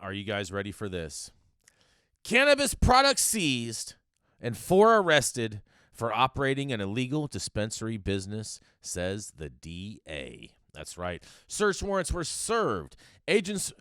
Are you guys ready for this? Cannabis products seized and 4 arrested for operating an illegal dispensary business, says the DA. That's right. Search warrants were served. Arrests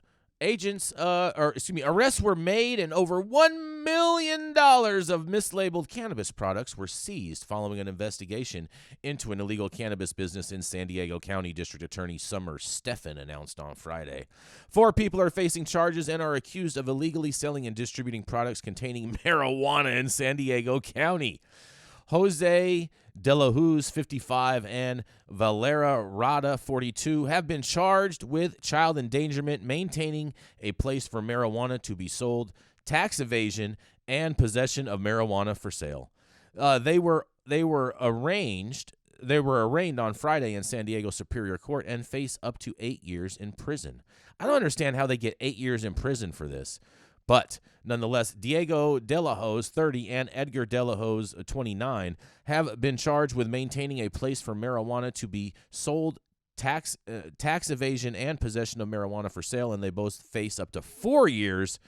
were made, and over $1 million of mislabeled cannabis products were seized following an investigation into an illegal cannabis business in San Diego County. District Attorney Summer Stephan announced on Friday. 4 people are facing charges and are accused of illegally selling and distributing products containing marijuana in San Diego County. Jose De La Hoz, 55, and Valera Rada, 42, have been charged with child endangerment, maintaining a place for marijuana to be sold, tax evasion, and possession of marijuana for sale. They were arraigned on Friday in San Diego Superior Court and face up to 8 years in prison. I don't understand how they get 8 years in prison for this. But nonetheless, Diego De La Hoz, 30, and Edgar De La Hoz, 29, have been charged with maintaining a place for marijuana to be sold, tax evasion, and possession of marijuana for sale, and they both face up to 4 years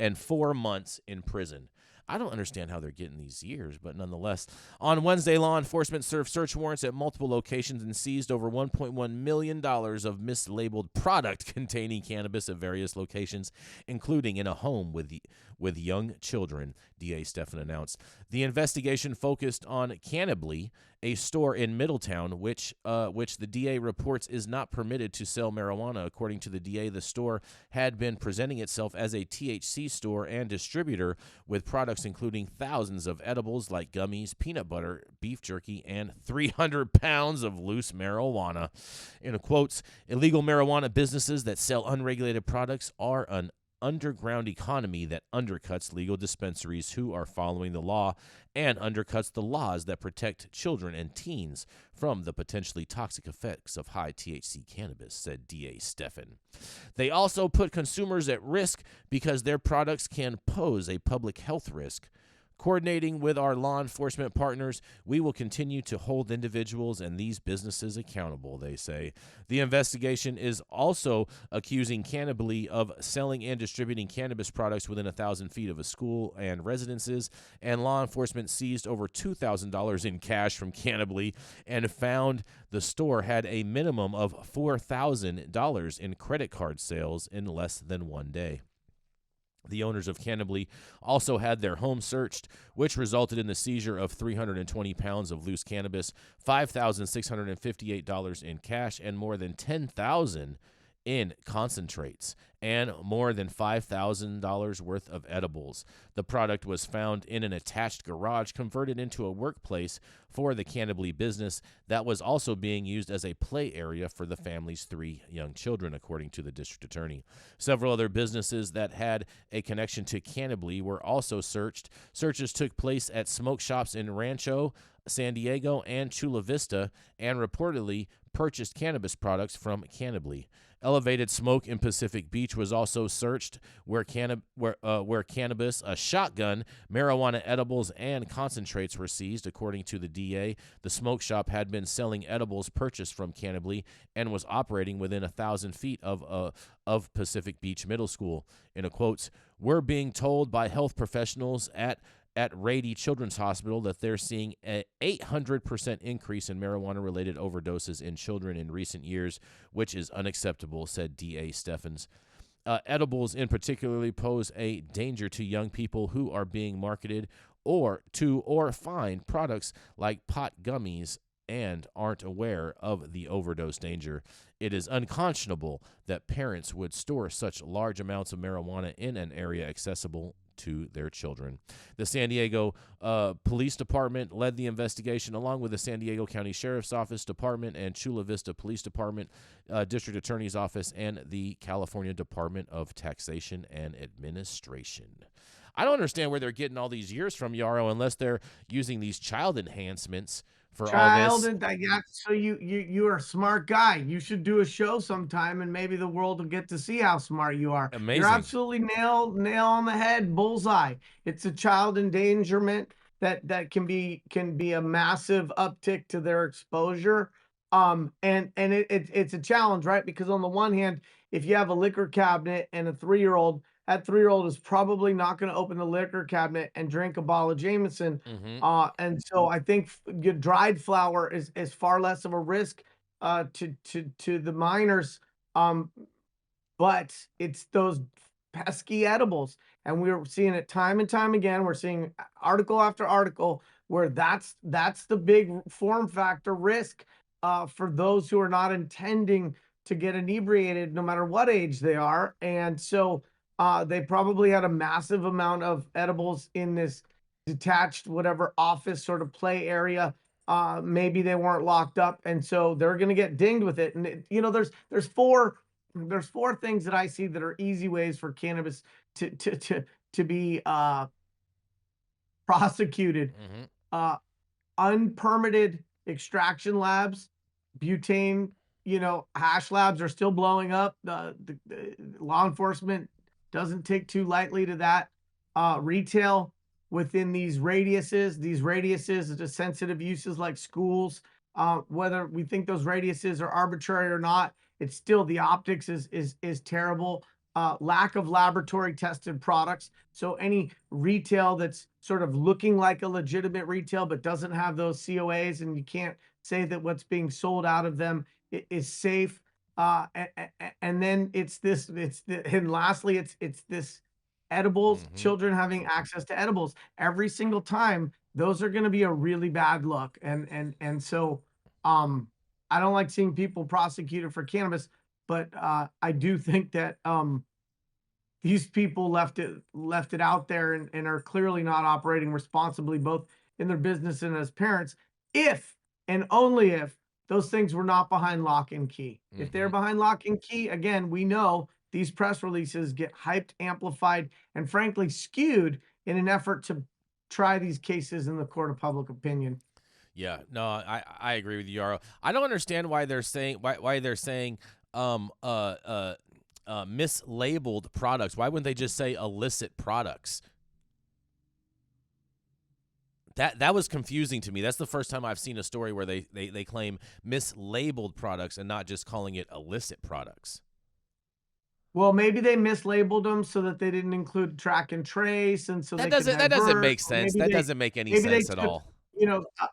and 4 months in prison. I don't understand how they're getting these years, but nonetheless. On Wednesday, law enforcement served search warrants at multiple locations and seized over $1.1 million of mislabeled product containing cannabis at various locations, including in a home with young children, DA Stephan announced. The investigation focused on Cannabis, a store in Middletown, which the DA reports is not permitted to sell marijuana. According to the DA, the store had been presenting itself as a THC store and distributor with products including thousands of edibles like gummies, peanut butter, beef jerky, and 300 pounds of loose marijuana. In quotes, illegal marijuana businesses that sell unregulated products are an underground economy that undercuts legal dispensaries who are following the law and undercuts the laws that protect children and teens from the potentially toxic effects of high THC cannabis, said DA Stephan. They also put consumers at risk because their products can pose a public health risk. Coordinating with our law enforcement partners, we will continue to hold individuals and these businesses accountable, they say. The investigation is also accusing Cannabis of selling and distributing cannabis products within 1,000 feet of a school and residences, and law enforcement seized over $2,000 in cash from Cannabis and found the store had a minimum of $4,000 in credit card sales in less than 1 day. The owners of Cannabis also had their home searched, which resulted in the seizure of 320 pounds of loose cannabis, $5,658 in cash, and more than $10,000 in concentrates, and more than $5,000 worth of edibles. The product was found in an attached garage converted into a workplace for the Cannabis business that was also being used as a play area for the family's 3 young children, according to the district attorney. Several other businesses that had a connection to Cannabis were also searched. Searches took place at smoke shops in Rancho, San Diego, and Chula Vista, and reportedly purchased cannabis products from Cannabis. Elevated Smoke in Pacific Beach was also searched, where cannabis, a shotgun, marijuana edibles, and concentrates were seized. According to the DA, the smoke shop had been selling edibles purchased from Cannabis and was operating within 1,000 feet of Pacific Beach Middle School. In a quotes, we're being told by health professionals at Rady Children's Hospital that they're seeing an 800% increase in marijuana-related overdoses in children in recent years, which is unacceptable, said DA Stephens. Edibles in particularly pose a danger to young people who are being marketed or find products like pot gummies and aren't aware of the overdose danger. It is unconscionable that parents would store such large amounts of marijuana in an area accessible to their children. The San Diego Police Department led the investigation along with the San Diego County Sheriff's Office Department and Chula Vista Police Department, District Attorney's Office, and the California Department of Taxation and Administration. I don't understand where they're getting all these years from, Yarrow, unless they're using these child enhancements for all this. So you are a smart guy. You should do a show sometime, and maybe the world will get to see how smart you are. Amazing. You're absolutely nail on the head, bullseye. It's a child endangerment that can be a massive uptick to their exposure. And it's a challenge, right? Because on the one hand, if you have a liquor cabinet and a 3-year-old that 3-year-old is probably not going to open the liquor cabinet and drink a bottle of Jameson. Mm-hmm. And so I think dried flower is far less of a risk to the minors. Um, but it's those pesky edibles. And we're seeing it time and time again. We're seeing article after article where that's the big form factor risk for those who are not intending to get inebriated, no matter what age they are. And so they probably had a massive amount of edibles in this detached, whatever office sort of play area. Maybe they weren't locked up, and so they're going to get dinged with it. And there's four things that I see that are easy ways for cannabis to be prosecuted. Mm-hmm. Uh, Unpermitted extraction labs, butane, hash labs are still blowing up. The law enforcement doesn't take too lightly to that. Retail within these radiuses to sensitive uses like schools. Whether we think those radiuses are arbitrary or not, it's still the optics is terrible. Lack of laboratory tested products. So any retail that's sort of looking like a legitimate retail but doesn't have those COAs, and you can't say that what's being sold out of them is safe. And then and lastly, it's this edibles, Mm-hmm. children having access to edibles every single time. Those are going to be a really bad look. And so I don't like seeing people prosecuted for cannabis, but I do think that these people left it out there and are clearly not operating responsibly, both in their business and as parents, if and only if those things were not behind lock and key. Mm-hmm. If they're behind lock and key, again, we know these press releases get hyped, amplified, and frankly skewed in an effort to try these cases in the court of public opinion. Yeah, no, I agree with you, Yaro. I don't understand why they're saying mislabeled products. Why wouldn't they just say illicit products? That was confusing to me. That's the first time I've seen a story where they claim mislabeled products and not just calling it illicit products. Well, maybe they mislabeled them so that they didn't include track and trace, and so That they could doesn't that doesn't divert. make Or sense. That doesn't make any maybe they sense at took, all.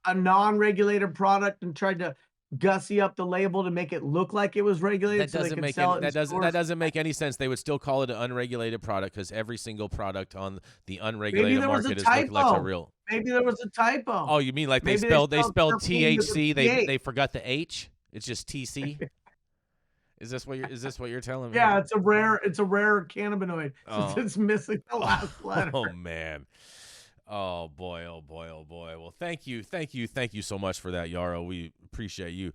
a non-regulated product and tried to gussy up the label to make it look like it was regulated That so they doesn't could make sell any, it in that stores. doesn't make any sense. They would still call it an unregulated product because every single product on the Maybe unregulated there was a market is looked like a typo. real. Maybe there was a typo. Oh, you mean like they Maybe they spelled spelled terpene with a THC? PH. They forgot the H. It's just TC. Is this what you're telling me? Yeah, it's a rare cannabinoid since Oh, it's missing the last letter. oh man. Oh boy, oh boy, oh boy. Well, thank you so much for that, Yaro. We appreciate you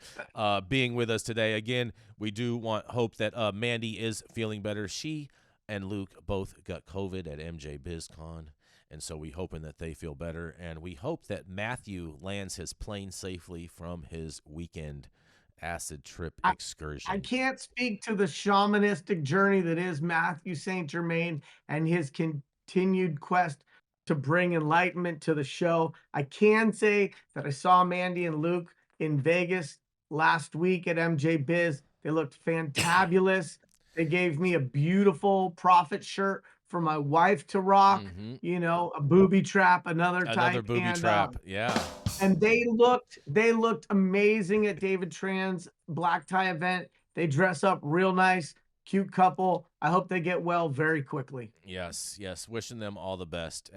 being with us today. Again, we do hope that Mandy is feeling better. She and Luke both got COVID at MJ BizCon, and so we hoping that they feel better, and we hope that Matthew lands his plane safely from his weekend acid trip excursion. I can't speak to the shamanistic journey that is Matthew St. Germain and his continued quest to bring enlightenment to the show. I can say that I saw Mandy and Luke in Vegas last week at MJ Biz. They looked fantabulous. They gave me a beautiful Prophet shirt for my wife to rock. Mm-hmm. A booby trap, another Another type. booby trap. Yeah. And they looked amazing at David Tran's black tie event. They dress up real nice, cute couple. I hope they get well very quickly. Yes. Wishing them all the best.